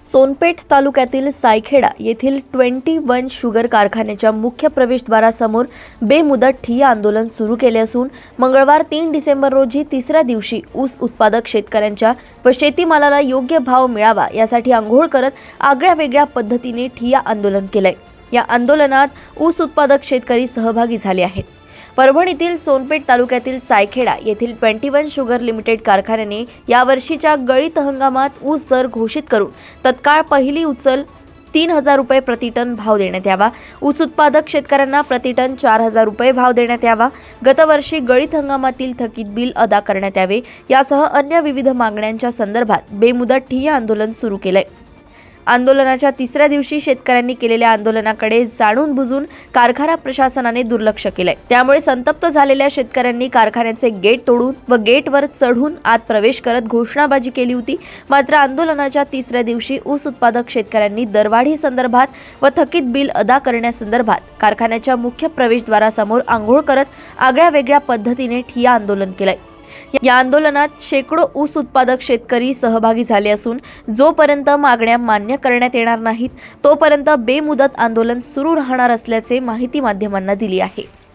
सोनपेठ तालुक्यातील सायखेडा येथील 21 शुगर कारखान्याच्या मुख्य प्रवेशद्वारासमोर बेमुदत ठिय्या आंदोलन सुरू केले असून मंगळवार 3 डिसेंबर रोजी तिसऱ्या दिवशी ऊस उत्पादक शेतकऱ्यांच्या व शेतीमालाला योग्य भाव मिळावा यासाठी आंघोळ करत आगळ्यावेगळ्या पद्धतीने ठिय्या आंदोलन केले। या आंदोलनात ऊस उत्पादक शेतकरी सहभागी झाले आहेत। परभणीतील सोनपेठ तालुक्यातील सायखेडा येथील 21 शुगर लिमिटेड कारखान्याने यावर्षीच्या गळीत हंगामात ऊस दर घोषित करून तत्काळ पहिली उचल 3000 रुपये प्रति टन भाव देण्यात यावा। ऊस उत्पादक शेतकऱ्यांना प्रति टन 4000 रुपये भाव देण्यात यावा। गतवर्षी गळीत हंगामातील थकीत बिल अदा करण्यात यावे यासह अन्य विविध मागण्यांच्या संदर्भात बेमुदत ठिय्या आंदोलन सुरू केले। आंदोलनाच्या तिसऱ्या दिवशी शेतकऱ्यांनी केलेल्या आंदोलनाकडे जाणून बुजून कारखाना प्रशासनाने दुर्लक्ष केले। त्यामुळे संतप्त झालेल्या शेतकऱ्यांनी कारखान्याचे गेट तोडून व गेटवर चढून आत प्रवेश करत घोषणाबाजी केली होती। मात्र आंदोलनाच्या तिसऱ्या दिवशी ऊस उत्पादक शेतकऱ्यांनी दरवाढी संदर्भात व थकीत बिल अदा करण्यासंदर्भात कारखान्याच्या मुख्य प्रवेशद्वारासमोर आंघोळ करत आगळ्यावेगळ्या पद्धतीने ठिय्या आंदोलन केले। या आंदोलनात शेकडो ऊस उत्पादक शेतकरी सहभागी झाले असून जोपर्यंत मागण्या मान्य करण्यात येणार नाहीत तोपर्यंत बेमुदत आंदोलन सुरू राहणार असल्याचे माहिती माध्यमांना दिली आहे।